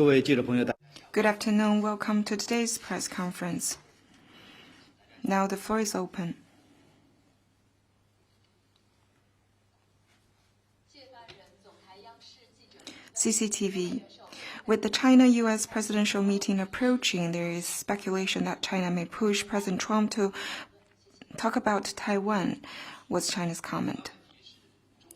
各位记者朋友， Good afternoon. Welcome to today's press conference. Now the floor is open. CCTV. With the China-US presidential meeting approaching, there is speculation that China may push President Trump to talk about Taiwan, was China's comment.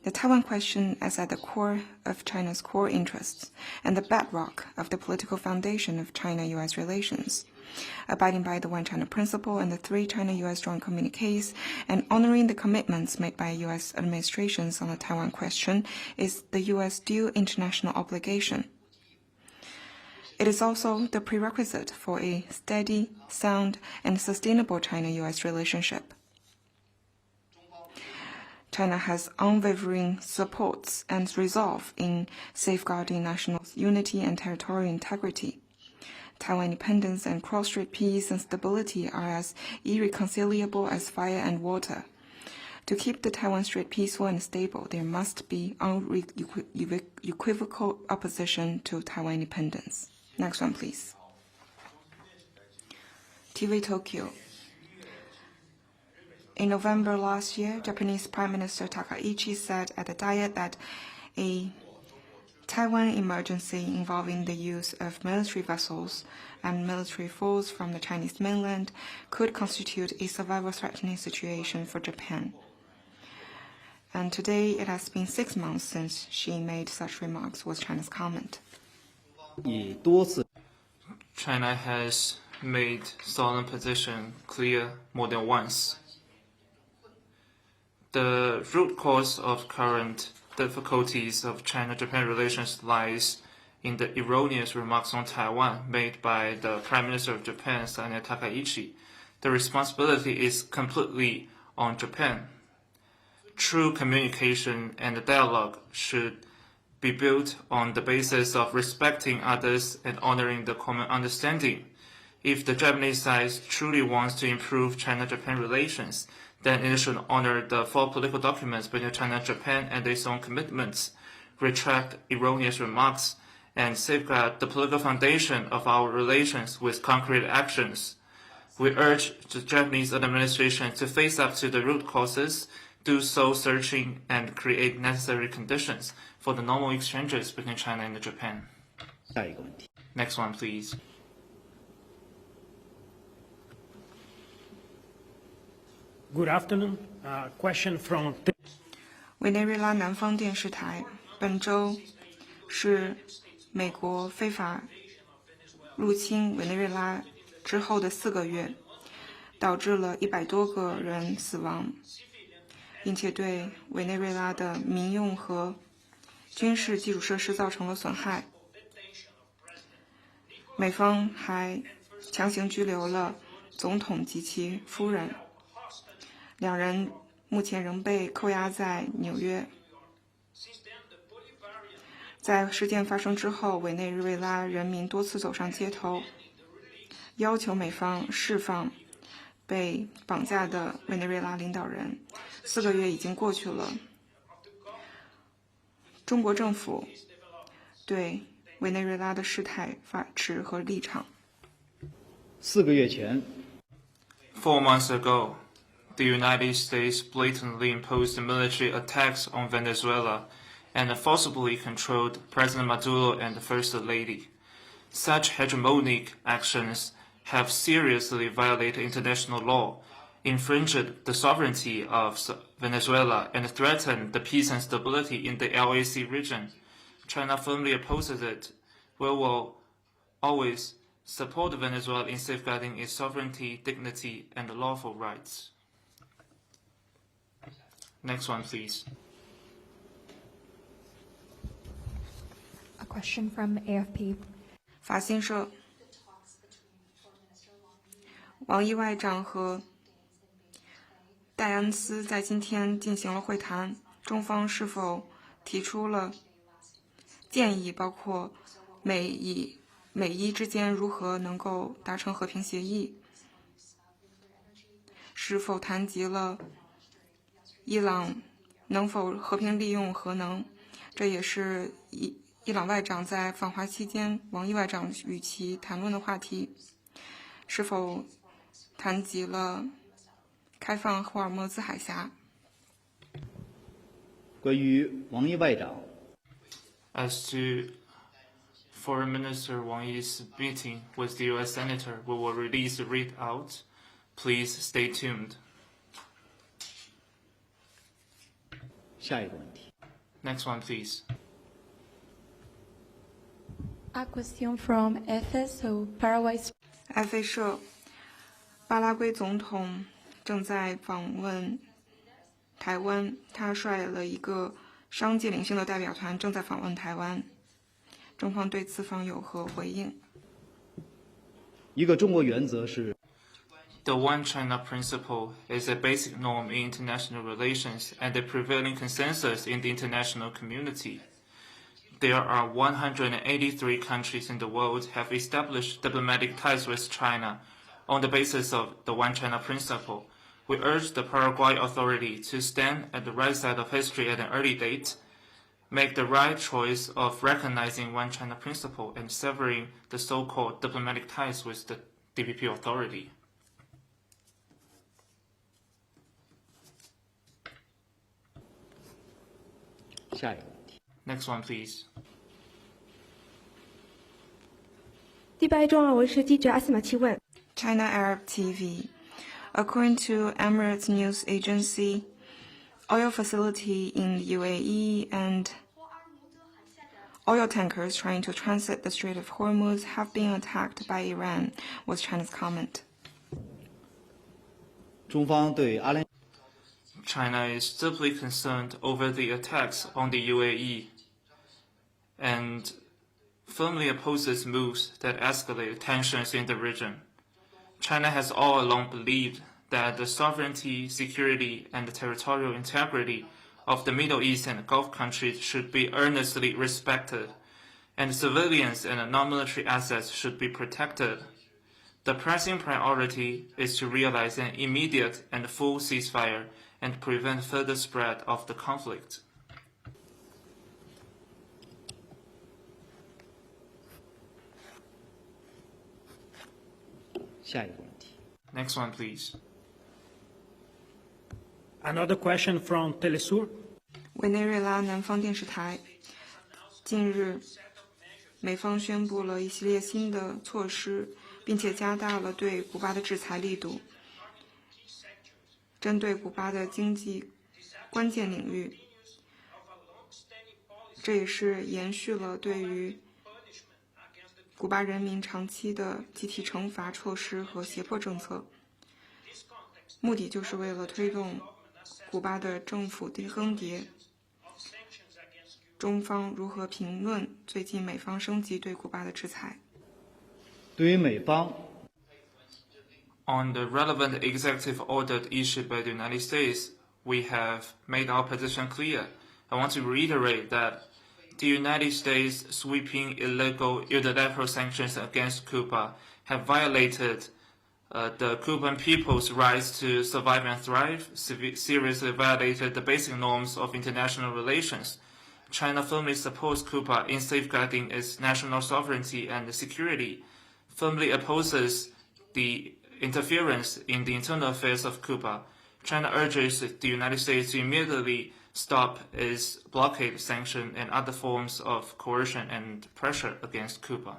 The Taiwan question is at the core of China's core interests and the bedrock of the political foundation of China-US relations. Abiding by the One China principle and the 3 China-US joint communiques and honoring the commitments made by U.S. administrations on the Taiwan question is the U.S. due international obligation. It is also the prerequisite for a steady, sound, and sustainable China-US relationship. China has unwavering support and resolve in safeguarding national unity and territorial integrity. Taiwan independence and cross-strait peace and stability are as irreconcilable as fire and water. To keep the Taiwan Strait peaceful and stable, there must be unequivocal opposition to Taiwan independence. Next one, please. TV Tokyo. In November last year, Japanese Prime Minister Takaichi said at the Diet that a Taiwan emergency involving the use of military vessels and military force from the Chinese mainland could constitute a survival-threatening situation for Japan. And today, it has been 6 months since she made such remarks, was China's comment. China has made solemn position clear more than once. The root cause of current difficulties of China-Japan relations lies in the erroneous remarks on Taiwan made by the Prime Minister of Japan, Sanya Takaichi. The responsibility is completely on Japan. True communication and dialogue should be built on the basis of respecting others and honoring the common understanding. If the Japanese side truly wants to improve China-Japan relations, then it should honor the 4 political documents between China and Japan and its own commitments, retract erroneous remarks, and safeguard the political foundation of our relations with concrete actions. We urge the Japanese administration to face up to the root causes, do soul searching, and create necessary conditions for the normal exchanges between China and Japan. Next one, please. Good afternoon. Question from 委内瑞拉南方电视台，本周是美国非法入侵委内瑞拉之后的4个月，导致了100多个人死亡，并且对委内瑞拉的民用和军事基础设施造成了损害。美方还强行拘留了总统及其夫人，2人目前仍被扣押在纽约。在事件发生之后，委内瑞拉人民多次走上街头，要求美方释放被绑架的委内瑞拉领导人。4个月已经过去了，中国政府对委内瑞拉的事态发持和立场。4个月前 4 months ago, the United States blatantly imposed military attacks on Venezuela and forcibly controlled President Maduro and the First Lady. Such hegemonic actions have seriously violated international law, infringed the sovereignty of Venezuela, and threatened the peace and stability in the LAC region. China firmly opposes it. We will always support Venezuela in safeguarding its sovereignty, dignity, and lawful rights. Next one, please. A question from AFP. 法新社，王毅外长和戴安斯在今天进行了会谈，中方是否提出了建议，包括美伊之间如何能够达成和平协议，是否谈及了伊朗能否和平利用核能，这也是伊朗外长在访华期间，王毅外长与其谈论的话题是否谈及了开放霍尔木兹海峡。关于王毅外长 As to Foreign Minister Wang Yi's meeting with the U.S. Senator, we will release the readout. Please stay tuned. 下一个问题， Next one, please. A question from FSO Paraguay. FA 社，巴拉圭总统正在访问台湾，他率了一个商界领袖的代表团正在访问台湾，中方对此访有何回应？一个中国原则是 The One China principle is a basic norm in international relations and a prevailing consensus in the international community. There are 183 countries in the world have established diplomatic ties with China on the basis of the One China principle. We urge the Paraguay authority to stand at the right side of history at an early date, make the right choice of recognizing One China principle and severing the so-called diplomatic ties with the TVB authority. 下一个问题， Next one, please. 第八中文是记者阿斯玛提问。 China Arab TV. According to Emirates News Agency, oil facility in the UAE and oil tankers trying to transit the Strait of Hormuz have been attacked by Iran, was China's comment. 中方对阿联 China is deeply concerned over the attacks on the UAE and firmly opposes moves that escalate tensions in the region. China has all along believed that the sovereignty, security, and the territorial integrity of the Middle East and Gulf countries should be earnestly respected, and civilians and non-military assets should be protected. The pressing priority is to realize an immediate and full ceasefire and prevent further spread of the conflict. 下一个问题， Next one, please. Another question from Telesur. 委内瑞拉南方电视台，近日，美方宣布了一系列新的措施，并且加大了对古巴的制裁力度，针对古巴的经济关键领域。这也是延续了对于古巴人民长期的集体惩罚措施和胁迫政策，目的就是为了推动古巴的政府更迭。中方如何评论最近美方升级对古巴的制裁？对于美方 On the relevant executive order issued by the United States, we have made our position clear. I want to reiterate that the United States' sweeping illegal unilateral sanctions against Cuba have violated the Cuban people's rights to survive and thrive, seriously violated the basic norms of international relations. China firmly supports Cuba in safeguarding its national sovereignty and security, firmly opposes the interference in the internal affairs of Cuba. China urges the United States to immediately stop its blockade, sanction, and other forms of coercion and pressure against Cuba.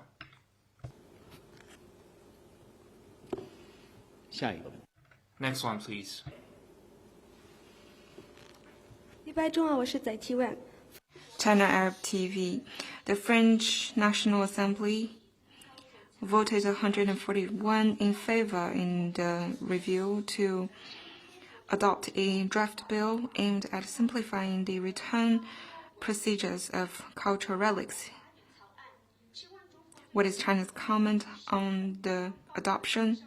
下一个问题， Next one, please. 第八中文我是在提问。 China Arab TV. The French National Assembly voted 141 in favor in the review to adopt a draft bill aimed at simplifying the return procedures of cultural relics. What is China's comment on the adoption?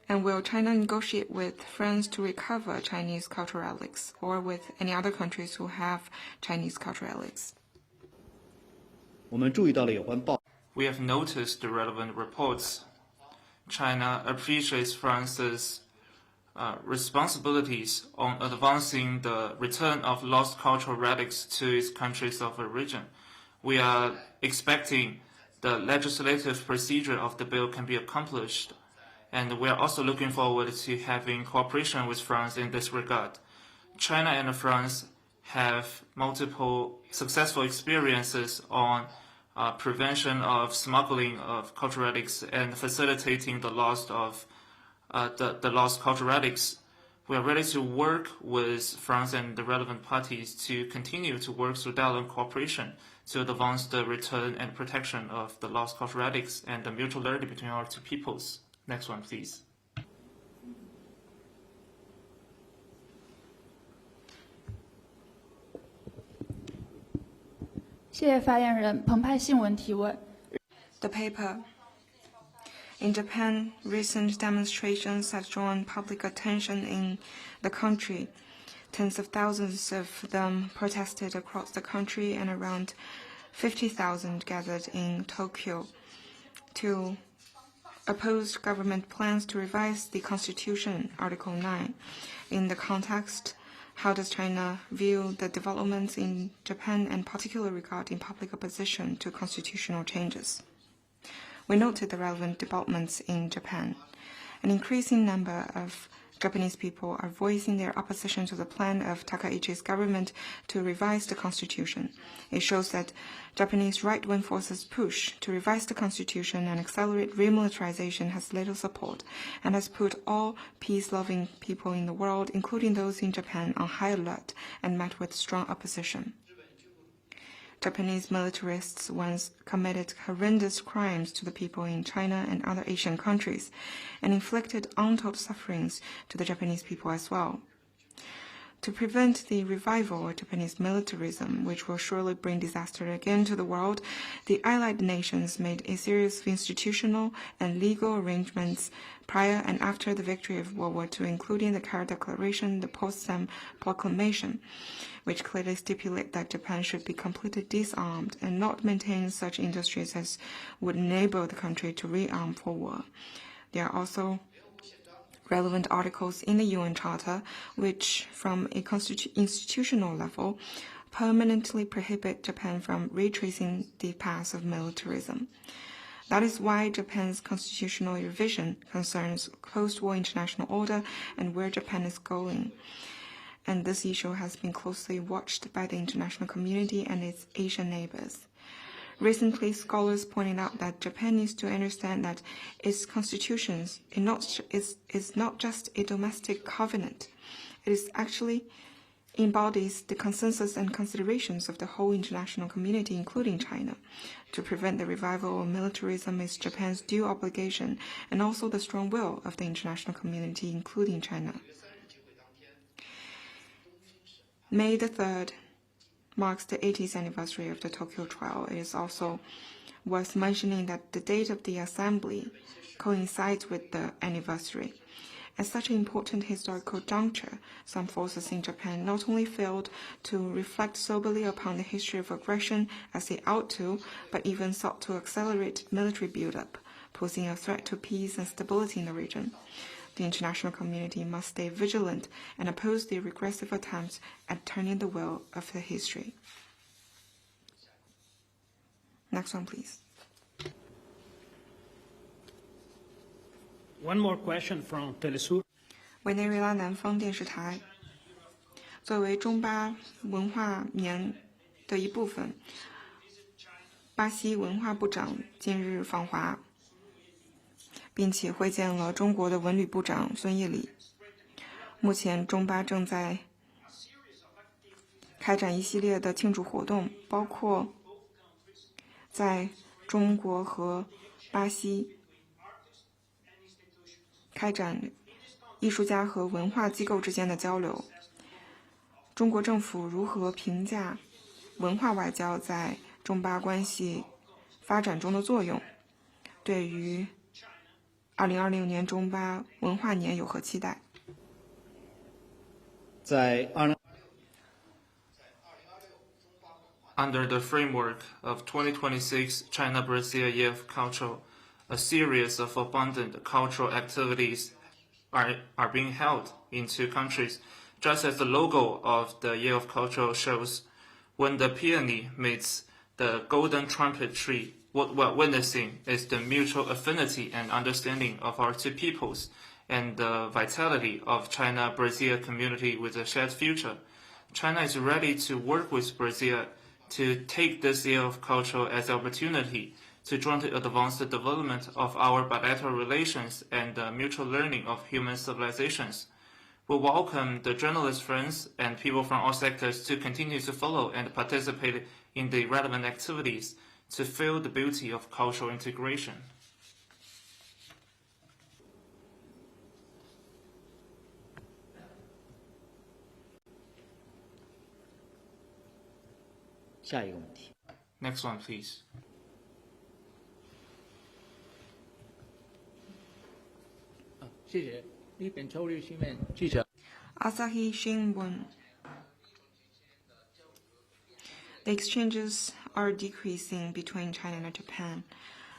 And will China negotiate with France to recover Chinese cultural relics, or with any other countries who have Chinese cultural relics? 我们注意到了有关报 We have noticed the relevant reports. China appreciates France's responsibilities on advancing the return of lost cultural relics to its countries of origin. we are expecting the legislative procedure of the bill can be accomplished. And we are also looking forward to having cooperation with France in this regard. China and France have multiple successful experiences on prevention of smuggling of cultural relics and facilitating the loss of the lost cultural relics. We are ready to work with France and the relevant parties to continue to work through dialogue and cooperation to advance the return and protection of the lost cultural relics and the mutual learning between our two peoples. Next one, please. 谢谢发言人。澎湃新闻提问。The paper. In Japan, recent demonstrations have drawn public attention in the country. Tens of thousands of them protested across the country, and around 50,000 gathered in Tokyo to oppose government plans to revise the Constitution, Article 9. In the context, how does China view the developments in Japan, and particularly regarding public opposition to constitutional changes? We noted the relevant developments in Japan. An increasing number of Japanese people are voicing their opposition to the plan of Takaichi's government to revise the constitution. It shows that Japanese right-wing forces' push to revise the constitution and accelerate remilitarization has little support, and has put all peace-loving people in the world, including those in Japan, on high alert and met with strong opposition. Japanese militarists once committed horrendous crimes to the people in China and other Asian countries, and inflicted untold sufferings to the Japanese people as well. To prevent the revival of Japanese militarism, which will surely bring disaster again to the world, the Allied nations made a series of institutional and legal arrangements prior and after the victory of World War II, including the Cairo Declaration, the Potsdam Proclamation, which clearly stipulate that Japan should be completely disarmed and not maintain such industries as would enable the country to rearm for war. There are also relevant articles in the UN Charter which, from a institutional level, permanently prohibit Japan from retracing the path of militarism. That is why Japan's constitutional revision concerns post-war international order and where Japan is going. And this issue has been closely watched by the international community and its Asian neighbors. Recently, scholars pointed out that Japan needs to understand that its constitution is not just a domestic covenant. It is actually embodies the consensus and considerations of the whole international community, including China. To prevent the revival of militarism is Japan's due obligation, and also the strong will of the international community, including China. May the 3rd marks the 80th anniversary of the Tokyo trial. It is also worth mentioning that the date of the assembly coincides with the anniversary. At such an important historical juncture, some forces in Japan not only failed to reflect soberly upon the history of aggression as they ought to, but even sought to accelerate military buildup, posing a threat to peace and stability in the region. The international community must stay vigilant and oppose the regressive attempts at turning the wheel of the history. Next one, please. One more question from Telesur. 委内瑞拉南方电视台，作为中巴文化年的一部分，巴西文化部长近日访华，并且会见了中国的文旅部长孙业礼。目前，中巴正在开展一系列的庆祝活动，包括在中国和巴西开展艺术家和文化机构之间的交流。中国政府如何评价文化外交在中巴关系发展中的作用？对于2026年中巴文化年有何期待？在Under the framework of 2026 China-Brazil Year of Culture, a series of abundant cultural activities are being held in two countries, just as the logo of the Year of Culture shows. When the peony meets the golden trumpet tree, what we're witnessing is the mutual affinity and understanding of our two peoples and the vitality of China-Brazil community with a shared future. China is ready to work with Brazil to take this year of culture as an opportunity to jointly advance the development of our bilateral relations and the mutual learning of human civilizations. We welcome the journalist friends and people from all sectors to continue to follow and participate in the relevant activities to feel the beauty of cultural integration. Next one, please. Asahi Shimbun. The exchanges are decreasing between China and Japan.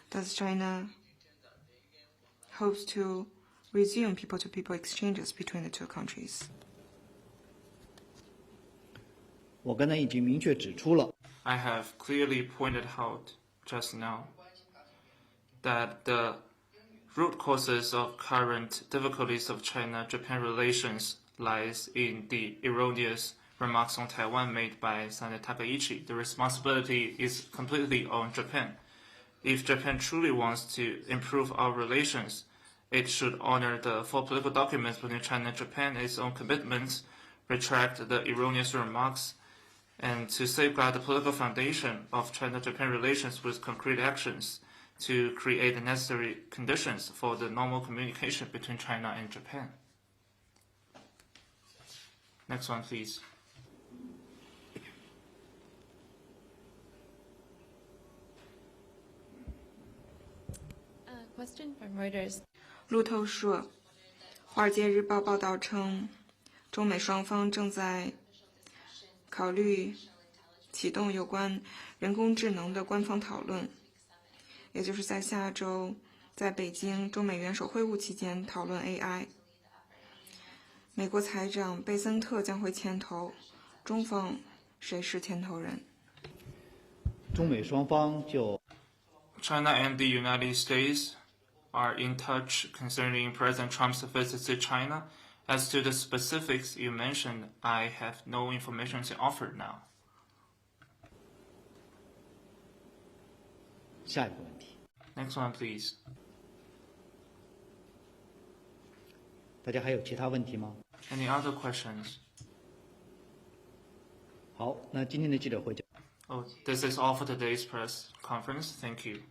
Does China hopes to resume people-to-people exchanges between the two countries? 我刚才已经明确指出了， I have clearly pointed out just now that the root causes of current difficulties of China-Japan relations lies in the erroneous remarks on Taiwan made by Senator Takaichi. The responsibility is completely on Japan. If Japan truly wants to improve our relations, it should honor the four political documents between China and Japan, its own commitments, retract the erroneous remarks, and to safeguard the political foundation of China-Japan relations with concrete actions to create the necessary conditions for the normal communication between China and Japan. Next one, please. Question from Reuters. 路透社，《华尔街日报》报道称，中美双方正在考虑启动有关人工智能的官方讨论，也就是在下周在北京中美元首会晤期间讨论 AI。美国财长贝森特将会牵头，中方谁是牵头人？中美双方就 China and the United States are in touch concerning President Trump's visit to China. As to the specifics you mentioned, I have no information to offer now. 下一个问题， Next one, please. 大家还有其他问题吗？ Any other questions? 好，那今天的记者会就。 Oh, this is all for today's press conference. Thank you.